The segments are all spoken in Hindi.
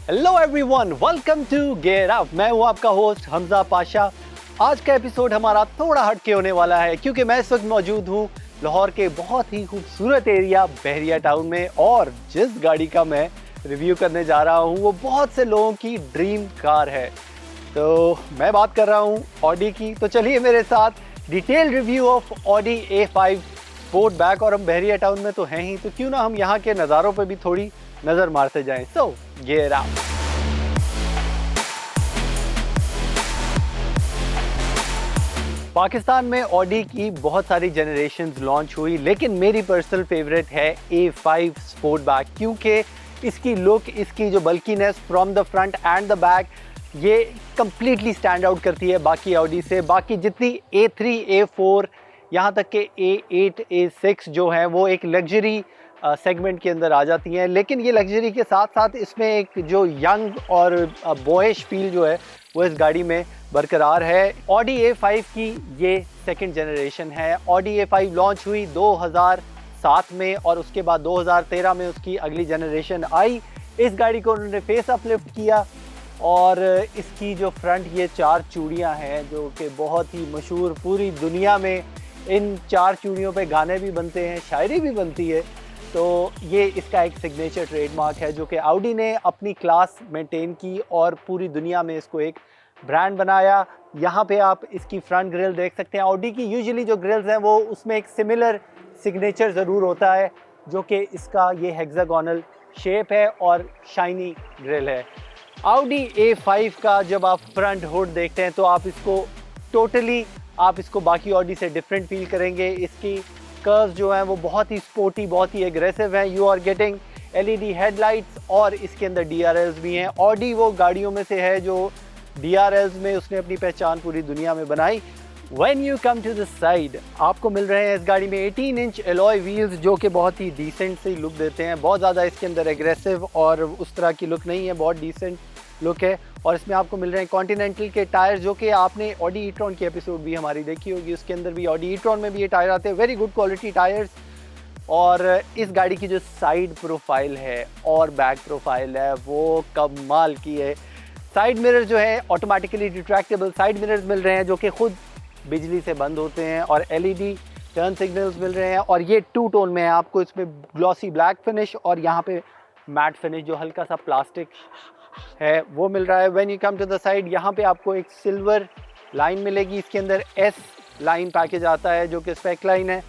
Hello everyone, welcome to gear up. मैं हूं आपका होस्ट हमजा पाशा। आज का एपिसोड हमारा थोड़ा हटके होने वाला है क्योंकि मैं इस वक्त मौजूद हूं लाहौर के बहुत ही खूबसूरत एरिया बहरिया टाउन में, और जिस गाड़ी का मैं रिव्यू करने जा रहा हूं वो बहुत से लोगों की ड्रीम कार है। तो मैं बात कर रहा हूं ऑडी की। तो चलिए मेरे साथ detail review of Audi A5 Sportback. और हम बहरिया टाउन में तो हैं ही, तो क्यों ना हम यहाँ के नज़ारों पे भी थोड़ी नज़र मारते जाएं। सो गेयर अप। पाकिस्तान में ऑडी की बहुत सारी जनरेशन्स लॉन्च हुई, लेकिन मेरी पर्सनल फेवरेट है A5 स्पोर्टबैक, क्योंकि इसकी लुक, इसकी जो bulkiness from the front and the back, ये कम्प्लीटली स्टैंड आउट करती है बाकी ऑडी से। बाकी जितनी A3, A4, यहाँ तक के A8, A6 जो हैं वो एक लग्जरी सेगमेंट के अंदर आ जाती हैं, लेकिन ये लग्जरी के साथ साथ इसमें एक जो यंग और बॉयश फील जो है वो इस गाड़ी में बरकरार है। ऑडी A5 की ये सेकंड जनरेशन है। ऑडी A5 लॉन्च हुई 2007 में और उसके बाद 2013 में उसकी अगली जनरेशन आई। इस गाड़ी को उन्होंने फेस अपलिफ्ट किया और इसकी जो फ्रंट ये 4 चूड़ियाँ हैं जो कि बहुत ही मशहूर, पूरी दुनिया में इन 4 चूड़ियों पे गाने भी बनते हैं, शायरी भी बनती है। तो ये इसका एक सिग्नेचर ट्रेडमार्क है जो कि ऑडी ने अपनी क्लास मेंटेन की और पूरी दुनिया में इसको एक ब्रांड बनाया। यहाँ पे आप इसकी फ्रंट ग्रिल देख सकते हैं। ऑडी की यूजुअली जो ग्रिल्स हैं वो उसमें एक सिमिलर सिग्नेचर ज़रूर होता है, जो कि इसका ये हेक्सागोनल शेप है और शाइनी ग्रिल है। ऑडी A5 का जब आप फ्रंट हुड देखते हैं तो आप इसको बाकी ऑडी से डिफरेंट फील करेंगे। इसकी कर्व्स जो हैं वो बहुत ही स्पोर्टी, बहुत ही एग्रेसिव हैं। You are getting LED headlights और इसके अंदर DRLs भी हैं। ऑडी वो गाड़ियों में से है जो DRLs में उसने अपनी पहचान पूरी दुनिया में बनाई। When you come to the side, आपको मिल रहे हैं इस गाड़ी में 18 इंच एलॉय व्हील्स जो कि बहुत ही डिसेंट सी लुक देते हैं। बहुत ज़्यादा इसके अंदर एग्रेसिव और उस तरह की लुक नहीं है, बहुत डिसेंट लुक है। और इसमें आपको मिल रहे हैं कॉन्टिनेंटल के टायर, जो कि आपने ऑडी ई-ट्रॉन की एपिसोड भी हमारी देखी होगी, उसके अंदर भी ऑडी ई-ट्रॉन में भी ये टायर आते हैं। Very good quality tyres. और इस गाड़ी की जो साइड प्रोफाइल है और बैक प्रोफाइल है वो कमाल की है। साइड मिरर जो है ऑटोमेटिकली रिट्रैक्टेबल साइड मिरर्स मिल रहे हैं जो कि खुद बिजली से बंद होते हैं, और LED टर्न सिग्नल्स मिल रहे हैं। और ये 2 टोन में है, आपको इसमें ग्लॉसी ब्लैक फिनिश और यहाँ पे मैट फिनिश जो हल्का सा प्लास्टिक है वो मिल रहा है। When you come to the side, यहाँ पे आपको एक सिल्वर लाइन मिलेगी। इसके अंदर S लाइन पैकेज आता है जो कि स्पेक लाइन है।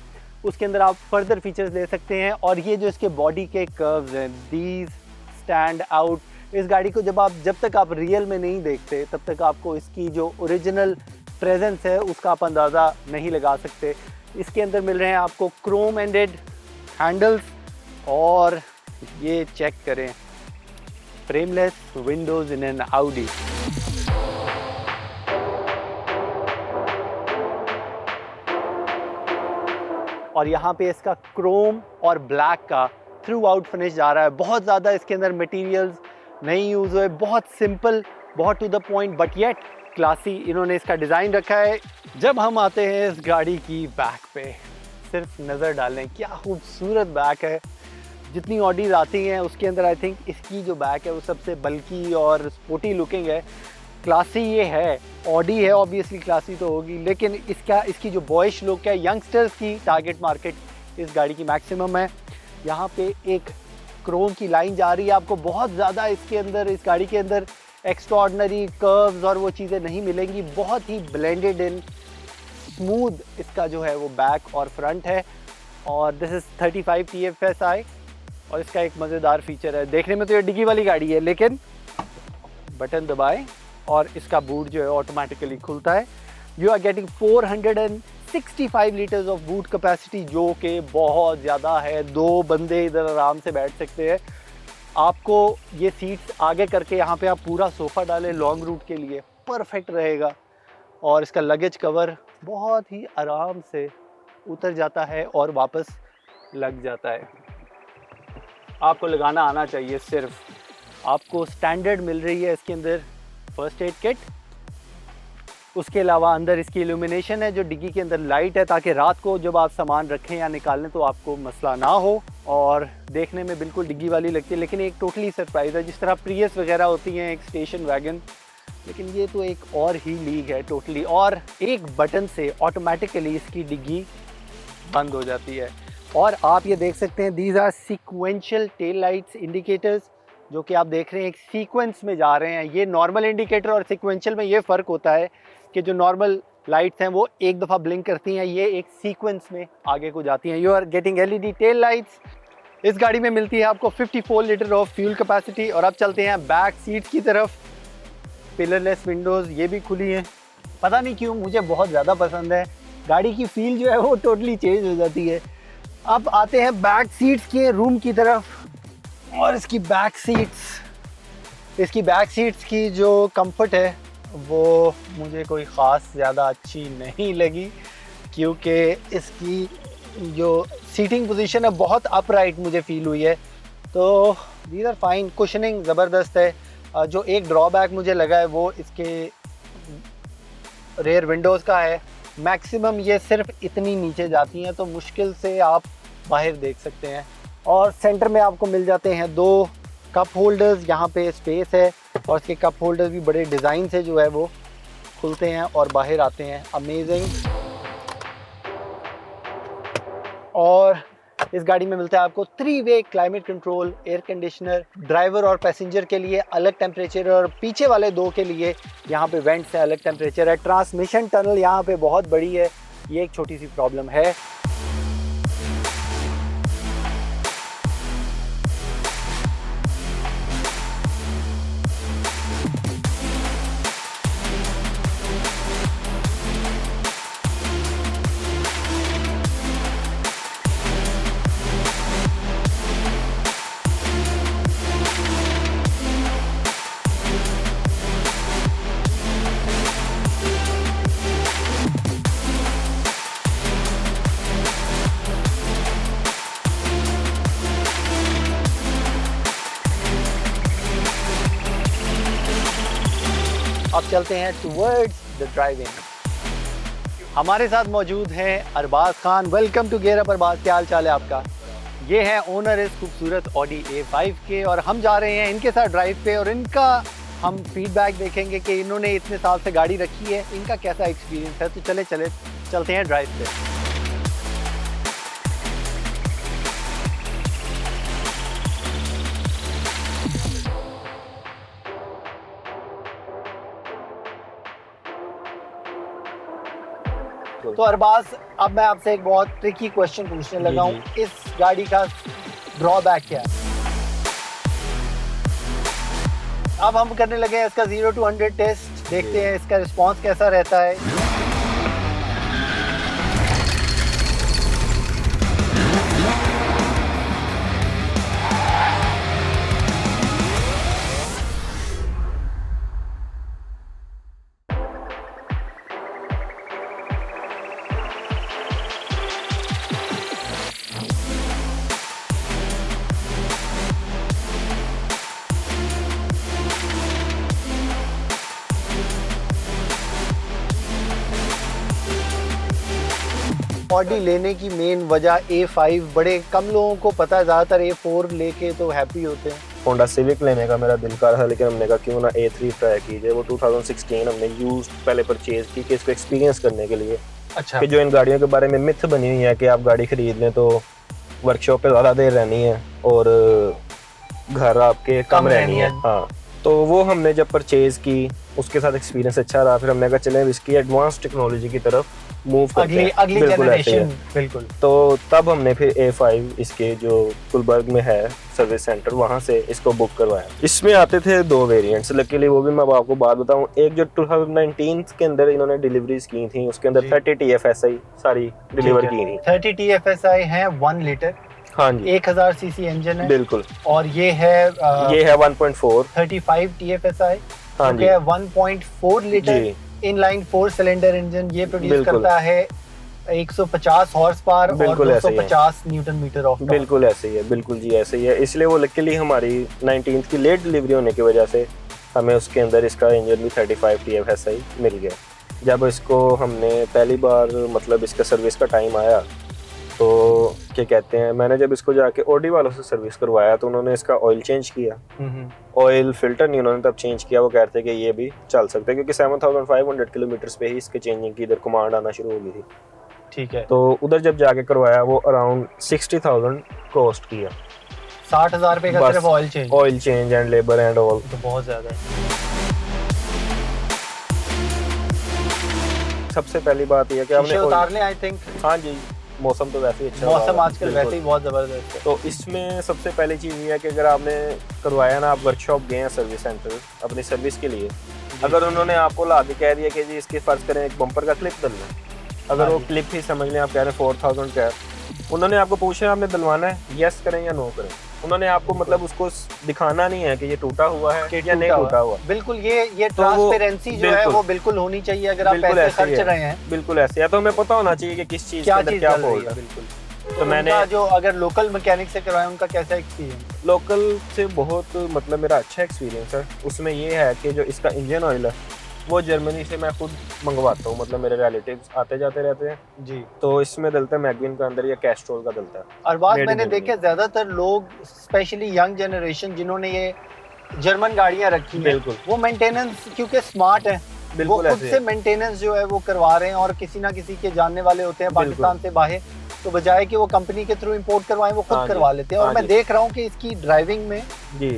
उसके अंदर आप फर्दर फीचर्स ले सकते हैं। और ये जो इसके बॉडी के कर्व्स हैं, दीज स्टैंड आउट। इस गाड़ी को जब तक आप रियल में नहीं देखते तब तक आपको इसकी जो ओरिजिनल प्रेजेंस है उसका आप अंदाज़ा नहीं लगा सकते। इसके अंदर मिल रहे हैं आपको क्रोम एंडेड हैंडल्स, और ये चेक करें, frameless Windows in an Audi. और यहाँ पे इसका क्रोम और ब्लैक का थ्रू आउट फिनिश जा रहा है। बहुत ज़्यादा इसके अंदर मटेरियल्स नहीं यूज़ हुए, बहुत सिंपल, बहुत to the point, but yet classy इन्होंने इसका डिज़ाइन रखा है। जब हम आते हैं इस गाड़ी की बैक पे, सिर्फ नज़र डालें, क्या खूबसूरत बैक है। जितनी ऑडीज आती हैं उसके अंदर आई थिंक इसकी जो बैक है वो सबसे बल्की और स्पोर्टी लुकिंग है। क्लासी ये है, ऑडी है ऑब्वियसली क्लासी तो होगी, लेकिन इसकी जो बॉयश लुक है, यंगस्टर्स की टारगेट मार्केट इस गाड़ी की मैक्सिमम है। यहाँ पे एक क्रोम की लाइन जा रही है। आपको बहुत ज़्यादा इस गाड़ी के अंदर एक्स्ट्राऑर्डिनरी कर्व्स और वो चीज़ें नहीं मिलेंगी। बहुत ही ब्लेंडेड इन स्मूथ इसका जो है वो बैक और फ्रंट है। और दिस इज़ 35 TFSI। और इसका एक मज़ेदार फीचर है, देखने में तो ये डिग्गी वाली गाड़ी है, लेकिन बटन दबाएं और इसका बूट जो है ऑटोमेटिकली खुलता है। You are getting 465 litres of boot capacity, जो कि बहुत ज़्यादा है। 2 बंदे इधर आराम से बैठ सकते हैं। आपको ये सीट्स आगे करके यहाँ पे आप पूरा सोफ़ा डालें लॉन्ग रूट के लिए, परफेक्ट रहेगा। और इसका लगेज कवर बहुत ही आराम से उतर जाता है और वापस लग जाता है। आपको लगाना आना चाहिए सिर्फ। आपको स्टैंडर्ड मिल रही है इसके अंदर फर्स्ट एड किट। उसके अलावा अंदर इसकी इल्यूमिनेशन है जो डिग्गी के अंदर लाइट है, ताकि रात को जब आप सामान रखें या निकालें तो आपको मसला ना हो। और देखने में बिल्कुल डिग्गी वाली लगती है, लेकिन एक टोटली सरप्राइज़ है। जिस तरह प्रियस वगैरह होती हैं एक स्टेशन वैगन, लेकिन ये तो एक और ही लीग है टोटली। और एक बटन से ऑटोमेटिकली इसकी डिग्गी बंद हो जाती है। और आप ये देख सकते हैं these are sequential tail lights indicators, जो कि आप देख रहे हैं एक सीक्वेंस में जा रहे हैं। ये नॉर्मल इंडिकेटर और सीक्वेंशियल में ये फ़र्क होता है कि जो नॉर्मल लाइट्स हैं वो एक दफ़ा ब्लिंक करती हैं, ये एक सीक्वेंस में आगे को जाती हैं। You are getting LED tail lights. इस गाड़ी में मिलती है आपको 54 लीटर ऑफ फ्यूल कैपेसिटी। और अब चलते हैं बैक सीट की तरफ। पिलरलेस विंडोज़ ये भी खुली हैं, पता नहीं क्यों मुझे बहुत ज़्यादा पसंद है। गाड़ी की फील जो है वो टोटली चेंज हो जाती है। अब आते हैं बैक सीट्स के रूम की तरफ। और इसकी बैक सीट्स की जो कंफर्ट है वो मुझे कोई ख़ास ज़्यादा अच्छी नहीं लगी, क्योंकि इसकी जो सीटिंग पोजीशन है बहुत अपराइट मुझे फील हुई है। तो दीज आर फाइन, कुशनिंग ज़बरदस्त है। जो एक ड्रॉबैक मुझे लगा है वो इसके रेयर विंडोज़ का है। मैक्सिमम ये सिर्फ इतनी नीचे जाती हैं, तो मुश्किल से आप बाहर देख सकते हैं। और सेंटर में आपको मिल जाते हैं 2 कप होल्डर्स, यहाँ पे स्पेस है। और इसके कप होल्डर्स भी बड़े डिज़ाइन से जो है वो खुलते हैं और बाहर आते हैं, अमेजिंग। और इस गाड़ी में मिलता है आपको 3 way climate control, air conditioner, driver और पैसेंजर के लिए अलग टेम्परेचर और पीछे वाले 2 के लिए यहाँ पे वेंट से अलग टेम्परेचर है। ट्रांसमिशन टनल यहाँ पे बहुत बड़ी है, ये एक छोटी सी प्रॉब्लम है। अब चलते हैं टुवर्ड्स द ड्राइविंग। हमारे साथ मौजूद हैं Arbaaz Khan. Welcome to gear up Arbaaz, क्या हाल चाल है आपका? ये है ओनर इस खूबसूरत ऑडी A5 के, और हम जा रहे हैं इनके साथ ड्राइव पे और इनका हम फीडबैक देखेंगे कि इन्होंने इतने साल से गाड़ी रखी है, इनका कैसा एक्सपीरियंस है। तो चलते हैं ड्राइव पे। तो अरबाज, अब मैं आपसे एक बहुत ट्रिकी क्वेश्चन पूछने लगा हूँ, इस गाड़ी का ड्रॉबैक क्या है? अब हम करने लगे हैं इसका 0 to 100 टेस्ट, देखते हैं इसका रिस्पांस कैसा रहता है। ऑडी लेने की मेन वजह A5, बड़े कम लोगों को पता है, ज़्यादातर A4 लेके तो हैप्पी होते हैं। होंडा सिविक लेने का मेरा दिल कर रहा था, लेकिन हमने कहा क्यों ना A3 ट्राई कीजिए। वो 2016 हमने यूज पहले परचेज की कि इसको एक्सपीरियंस करने के लिए। अच्छा। कि जो इन गाड़ियों के बारे में मिथ बनी हुई है कि आप गाड़ी खरीद लें तो वर्कशॉप पे ज़्यादा देर रहनी है और घर आपके कम रहनी है। हाँ, तो वो हमने जब परचेज की उसके साथ एक्सपीरियंस अच्छा रहा। फिर हमने कहा चलें इसकी एडवांस टेक्नोलॉजी की तरफ मूव करते हैं, अगली जनरेशन। बिल्कुल। तो तब हमने फिर A5 इसके जो गुलबर्ग में है सर्विस सेंटर, वहाँ से इसको बुक करवाया। इसमें आते थे 2 वेरिएंट्स, लकीली वो भी मैं आपको बात बताऊं। एक जो 2019 के अंदर इन्होंने डिलीवरीज की थी, उसके अंदर 30 TFSI सारी डिलीवर की थी। 30 TFSI है 1 लीटर। हाँ जी, 1000 सीसी इंजन है। बिल्कुल। और ये है 1.4 35 TFSI। हाँ जी, 1.4 लीटर इनलाइन 4 सिलेंडर इंजन। ये प्रोड्यूस करता है 150 हॉर्स पावर और 250 न्यूटन मीटर ऑफ टॉर्क। बिल्कुल ऐसे ही है, बिल्कुल जी ऐसे ही है। इसलिए वो लकीली हमारी 19th की लेट डिलीवरी होने की वजह से हमें उसके अंदर इसका इंजन भी 35 TFSI मिल गया। जब इसको हमने पहली बार मतलब इसका सर्विस का टाइम आया तो क्या कहते हैं, मैंने जब इसको जाके ऑडी वालों से सर्विस करवाया तो उन्होंने इसका ऑयल चेंज किया, ऑयल फिल्टर नहीं उन्होंने तब चेंज किया। वो कहते हैं कि ये भी चल सकता है क्योंकि 7500 किलोमीटर पे ही इसके चेंजिंग की इधर कमांड आना शुरू हो गई थी। ठीक है। तो उधर जब जाके करवाया वो अराउंड 60,000 कॉस्ट किया। 60,000 रुपए का सिर्फ oil change and labour and all, तो बहुत ज्यादा है। सबसे पहली बात यह है कि आपने उतारने आई थिंक, हाँ जी, मौसम तो वैसे ही अच्छा, मौसम आजकल वैसे ही बहुत जबरदस्त है। तो इसमें सबसे पहली चीज़ ये है कि अगर आपने करवाया ना, आप वर्कशॉप गए हैं सर्विस सेंटर अपनी सर्विस के लिए, अगर उन्होंने आपको ला के कह दिया कि जी इसके फर्ज करें एक बम्पर का क्लिप डलना, अगर वो क्लिप ही समझ लें आप कह रहे हैं 4000 का, उन्होंने आपको पूछा आपने डलवाना है, यस करें या नो करें। उन्होंने आपको मतलब उसको दिखाना नहीं है कि ये टूटा हुआ है या नहीं टूटा हुआ। बिल्कुल, ये ट्रांसपेरेंसी जो है वो बिल्कुल होनी चाहिए। अगर आप पैसे खर्च रहे हैं, बिल्कुल ऐसे है, तो हमें पता होना चाहिए कि किस चीज़ के अंदर क्या फॉल्ट है। बिल्कुल। तो मैंने जो अगर लोकल मैकेनिक से करवाया उनका कैसा एक्सपीरियंस? लोकल से बहुत मतलब मेरा अच्छा एक्सपीरियंस है। उसमें ये है कि जो इसका इंजन ऑयल है वो जर्मनी से मैं खुद मंगवाता हूँ, मतलब मेरे रिलेटिव्स आते जाते रहते हैं जी। तो इसमें डलता है मैगवीन का अंदर या कैस्ट्रोल का डलता है। और बात मैंने देखा ज्यादातर लोग स्पेशली यंग जनरेशन जिन्होंने ये जर्मन गाड़ियां रखी हैं, वो मेंटेनेंस क्योंकि स्मार्ट है, वो खुद से मेंटेनेंस जो है वो करवा रहे हैं और किसी ना किसी के जानने वाले होते हैं पाकिस्तान से बाहर, तो बजाय कि वो कंपनी के थ्रू इंपोर्ट करवाएं वो खुद करवा लेते हैं। और मैं देख रहा हूँ कि इसकी ड्राइविंग में जी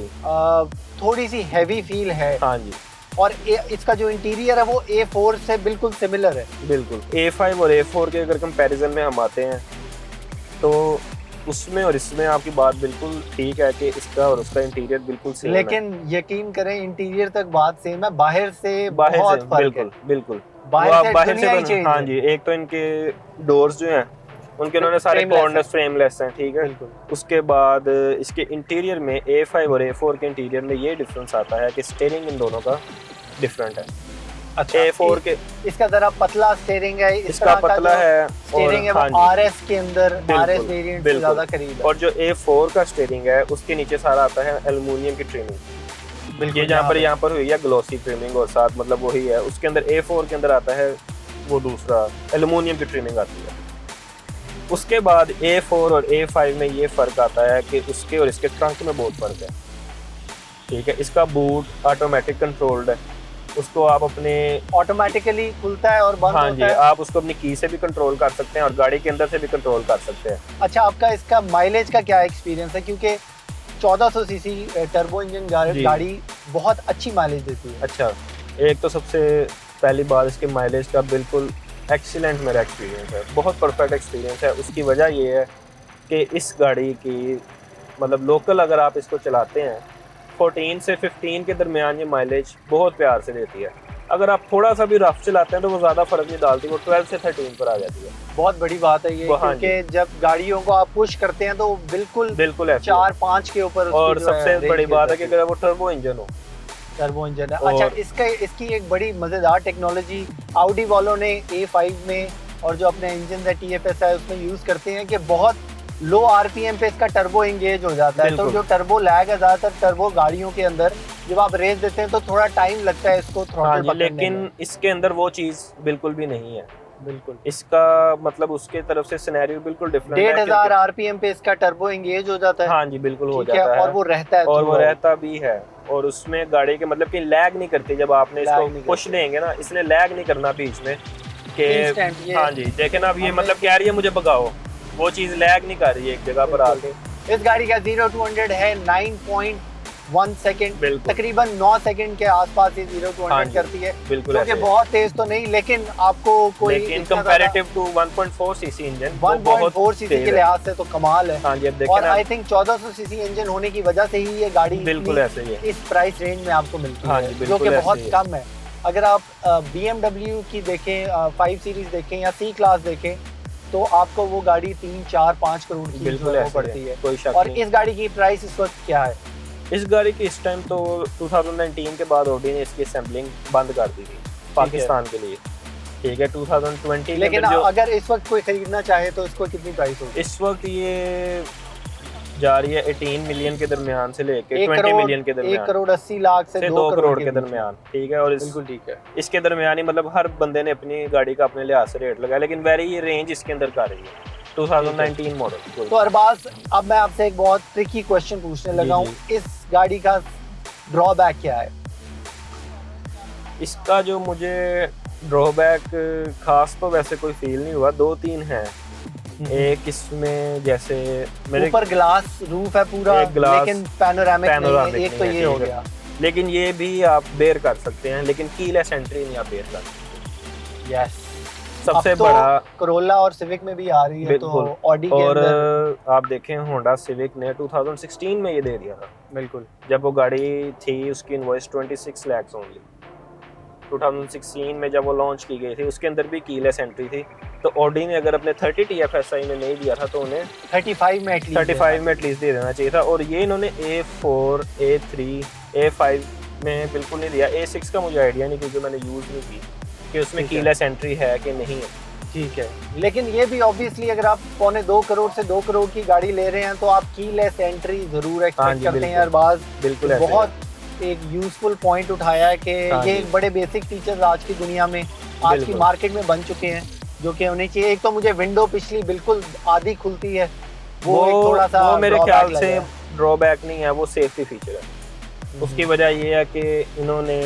थोड़ी सी हैवी फील है। हाँ जी। और इसका जो इंटीरियर है वो A4 से बिल्कुल सिमिलर है। बिल्कुल A5 और A4 के अगर कंपैरिजन में हम आते हैं तो उसमें और इसमें आपकी बात बिल्कुल ठीक है कि इसका और उसका इंटीरियर बिल्कुल सेम है। लेकिन यकीन करें इंटीरियर तक बात सेम है, बाहर से बहुत फर्क है। बिल्कुल बाहर से हाँ जी। एक तो इनके डोर्स जो हैं उनके उन्होंने सारे कॉर्नर्स फ्रेमलेस हैं, ठीक है। उसके बाद इसके इंटीरियर में A5 और A4 के इंटीरियर में ये डिफरेंस आता है कि स्टीयरिंग इन दोनों का डिफरेंट है। अच्छा, A4 के इसका जरा पतला स्टीयरिंग है, इसका पतला है स्टीयरिंग है, वो RS के अंदर RS वेरिएंट से ज्यादा करीब है। और जो A4 का स्टीयरिंग है उसके नीचे सारा आता है एल्युमिनियम की ट्रिमिंग, ये यहाँ पर हुई है ग्लॉसी ट्रिमिंग और साथ मतलब वही है। उसके अंदर A4 के अंदर आता है वो दूसरा एल्युमिनियम की ट्रिमिंग आती है। उसके बाद A4 और A5 में ये फ़र्क आता है कि उसके और इसके ट्रंक में बहुत फ़र्क है, ठीक है। इसका बूट ऑटोमेटिक कंट्रोल्ड है, उसको आप अपने ऑटोमेटिकली खुलता है और बंद होता है। हाँ जी, आप उसको अपनी की से भी कंट्रोल कर सकते हैं और गाड़ी के अंदर से भी कंट्रोल कर सकते हैं। अच्छा, आपका इसका माइलेज का क्या एक्सपीरियंस है? क्योंकि 1400 सीसी टर्बो इंजन गाड़ी बहुत अच्छी माइलेज देती है। अच्छा, एक तो सबसे पहली बात इसके माइलेज का बिल्कुल एक्सीलेंट मेरा एक्सपीरियंस है, बहुत परफेक्ट एक्सपीरियंस है। उसकी वजह ये है कि इस गाड़ी की मतलब लोकल अगर आप इसको चलाते हैं 14 से 15 के दरमियान ये माइलेज बहुत प्यार से देती है। अगर आप थोड़ा सा भी रफ चलाते हैं तो वो ज़्यादा फ़र्क नहीं डालती, वो 12 से 13 पर आ जाती है। बहुत बड़ी बात है ये, क्योंकि जब गाड़ियों को आप पुश करते हैं तो बिल्कुल 4-5 के ऊपर। और सबसे बड़ी बात है कि अगर वो टर्बो इंजन हो, टर्बो इंजन है। अच्छा, इसकी एक बड़ी मजेदार टेक्नोलॉजी ऑडी वालों ने A5 में और जो अपने इंजन है TFS है उसमें यूज करते हैं कि बहुत लो RPM पे इसका टर्बो एंगेज हो जाता है। तो जो टर्बो लैग है ज्यादातर टर्बो गाड़ियों के अंदर जब आप रेस देते हैं तो थोड़ा टाइम लगता है इसको थ्रॉटल पकड़ने में। लेकिन इसके अंदर वो चीज बिल्कुल भी नहीं है। बिल्कुल इसका मतलब उसके तरफ से सिनेरियो बिल्कुल डिफरेंट है। 1500 RPM पे इसका टर्बो एंगेज हो जाता है। हाँ जी, बिल्कुल हो जाता है और वो रहता है, और वो रहता भी है। और उसमें गाड़ी के मतलब कि लैग नहीं करती जब आपने इसको पुश देंगे ना, इसने लैग नहीं करना बीच में कि हाँ जी देखें ना अब ये मतलब कह रही है मुझे भगाओ, वो चीज लैग नहीं कर रही है एक जगह पर आके। इस गाड़ी का 0-100 है 9.1 सेकंड, तकरीबन 9 सेकंड के आसपास ये 0-100 करती है। बिल्कुल, क्योंकि बहुत तेज तो नहीं, लेकिन आपको कोई comparative to 1.4 CC engine, 1.4 CC के लिहाज से तो कमाल है। हाँ जी, अब देखिए और आई थिंक 1400 सीसी इंजन होने की वजह से ही ये गाड़ी बिल्कुल ऐसे ही है इस प्राइस रेंज में आपको मिलती है, जो कि बहुत कम है। अगर आप BMW की देखें 5 सीरीज देखें या C क्लास देखें तो आपको वो गाड़ी 3-4-5 करोड़ की बिल्कुल पड़ती है। कोई शक और नहीं। इस गाड़ी की प्राइस इस वक्त क्या है? इस गाड़ी की इस टाइम तो 2019 के बाद ऑडी ने इसकी असेंबलिंग बंद कर दी थी पाकिस्तान के लिए, ठीक है। 2020 लेकिन अगर इस वक्त कोई खरीदना चाहे तो इसको कितनी प्राइस होगी? इस वक्त ये जा रही है 18 मिलियन के दरमियान से लेके 20 मिलियन के दरमियान, 1,80,00,000 से 2 करोड़ के दरमियान, ठीक है। और बिल्कुल ठीक है, इसके दरमियान ही मतलब हर बंदे ने अपनी गाड़ी का अपने लिहाज से रेट लगाया, लेकिन वेरी ये रेंज इसके अंदर कर रही है। 2019 मॉडल। तो अरबाज, अब मैं आपसे एक बहुत ट्रिकी क्वेश्चन पूछने लगा हूँ, इस गाड़ी का ड्रॉबैक क्या है? इसका जो मुझे ड्रॉबैक खास तो वैसे कोई फील नहीं हुआ, 2-3 हैं। एक इसमें जैसे मेरे ऊपर ग्लास रूफ है पूरा, लेकिन पैनोरामिक नहीं है, एक तो ये हो गया। लेकिन ये भी आप बेयर कर सकते हैं, लेकिन कीलेस एंट्री नहीं आप बेयर कर सकते। यस, सबसे तो बड़ा कोरोला और सिविक में भी आ रही है, तो ऑडी के और अंदर आप देखें होंडा सिविक ने 2016 में ये दे दिया था। बिल्कुल, जब वो गाड़ी थी उसकी इनवॉइस 26 लाख ओनली। 2016 में जब वो लॉन्च की गई थी उसके अंदर भी कीलेस एंट्री थी। तो ऑडी ने अगर अपने 30 TFSI में नहीं दिया था तो उन्हें 35 में एटलीस्ट दे देना चाहिए था। और ये इन्होंने A4, A3, A5 में बिल्कुल नहीं दिया। A6 का मुझे आइडिया नहीं, क्योंकि मैंने यूज़ नहीं की कि उसमें कीलेस एंट्री है कि नहीं है। ठीक है, लेकिन ये भी ऑब्वियसली अगर आप 1.25 करोड़ से 2 करोड़ की गाड़ी ले रहे हैं तो आप कीलेस एंट्री जरूर एक्सपेक्ट करते हैं। अरबाज बिल्कुल बहुत एक यूजफुल पॉइंट उठाया है कि ये एक बड़े बेसिक फीचर्स आज की दुनिया में, आज की मार्केट में बन चुके हैं, जो कि होने चाहिए। एक तो मुझे विंडो पिछली बिल्कुल आधी खुलती है, वो एक थोड़ा सा वो मेरे ख्याल से ड्रॉबैक नहीं है, वो सेफ्टी फीचर है। उसकी वजह ये है कि इन्होंने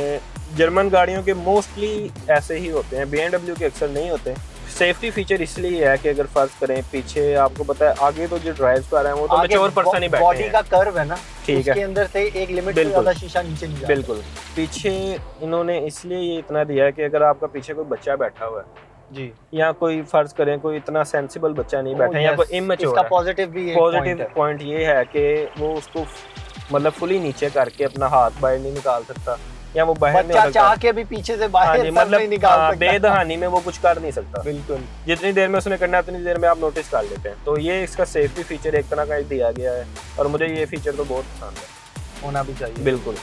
जर्मन गाड़ियों के मोस्टली ऐसे ही होते हैं, BMW के अक्सर नहीं होते। सेफ्टी फीचर इसलिए है कि अगर फर्ज करें पीछे, आपको पता है आगे तो जो ड्राइव कर रहे हैं वो तो मैच्योर पर्सन ही बैठे हैं, बॉडी का कर्व है ना, ठीक है, उसके अंदर से एक लिमिट से ज्यादा शीशा नीचे नहीं जाता। बिल्कुल, पीछे इन्होंने इसलिए ये इतना दिया है कि अगर आपका पीछे कोई बच्चा बैठा हुआ है जी, या कोई फर्ज करें कोई इतना सेंसिबल बच्चा नहीं बैठा है या कोई इमेच्योर है, पॉजिटिव पॉइंट ये है कि वो उसको मतलब फुली नीचे करके अपना हाथ बाहर नहीं निकाल सकता, या वो बाहर नहीं चाह के भी पीछे से बाहर मतलब नहीं निकाल सकता, बेदहानी में वो कुछ कर नहीं सकता। बिल्कुल, जितनी देर में उसने करना है उतनी देर में आप नोटिस कर लेते हैं। तो ये इसका सेफ्टी फीचर एक तरह का दिया गया है और मुझे ये फीचर तो बहुत पसंद है, होना भी चाहिए। बिल्कुल।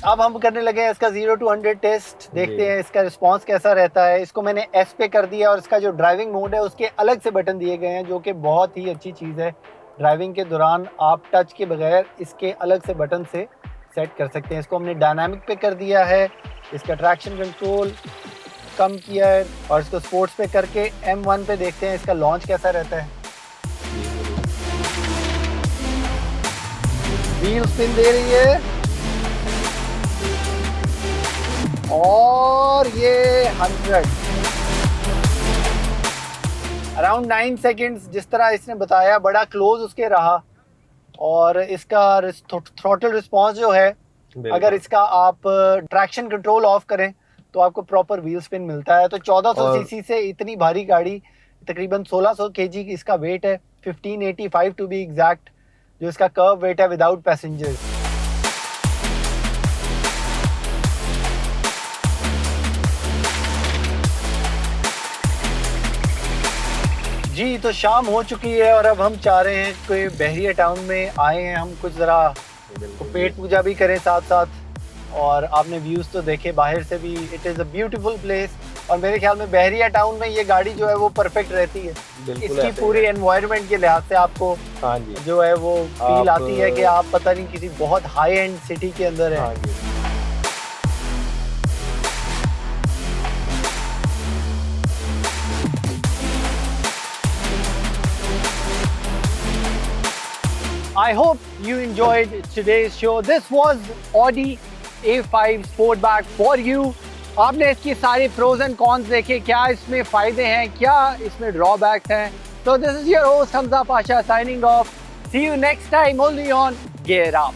अब हम करने लगे हैं इसका 0 to 100 टेस्ट, देखते हैं इसका रिस्पांस कैसा रहता है। इसको मैंने S पे कर दिया और इसका जो ड्राइविंग मोड है उसके अलग से बटन दिए गए हैं, जो कि बहुत ही अच्छी चीज़ है। ड्राइविंग के दौरान आप टच के बगैर इसके अलग से बटन से सेट कर सकते हैं। इसको हमने डायनामिक पे कर दिया है, इसका ट्रैक्शन कंट्रोल कम किया है, और इसको स्पोर्ट्स पे करके M1 पे देखते हैं इसका लॉन्च कैसा रहता है। व्हील स्पिन दे रही है और ये 100 अराउंड 9 सेकेंड्स, जिस तरह इसने बताया, बड़ा क्लोज उसके रहा। और इसका थ्रॉटल रिस्पांस जो है, अगर इसका आप ट्रैक्शन कंट्रोल ऑफ करें तो आपको प्रॉपर व्हील स्पिन मिलता है। तो 1400 सीसी से इतनी भारी गाड़ी, तकरीबन 1600 kg की इसका वेट है, 1585 टू बी एग्जैक्ट, जो इसका कर्व वेट है विदाउट पैसेंजर्स। जी, तो शाम हो चुकी है और अब हम चाह रहे हैं कोई बहरिया टाउन में आए हैं हम, कुछ ज़रा पेट पूजा भी करें साथ साथ। और आपने व्यूज़ तो देखे बाहर से भी, it is a beautiful place. और मेरे ख्याल में बहरिया टाउन में ये गाड़ी जो है वो परफेक्ट रहती है। इसकी पूरी एनवायरनमेंट के लिहाज से आपको जो है वो फील आती है कि आप पता नहीं किसी बहुत हाई एंड सिटी के अंदर है। I hope you enjoyed today's show. This was Audi A5 Sportback for you. आपने इसकी सारी प्रोज एंड कॉन्स देखे, क्या इसमें फ़ायदे हैं, क्या इसमें ड्रॉबैक्स हैं। So this is your host Hamza Pasha signing off. See you next time only on Gear Up.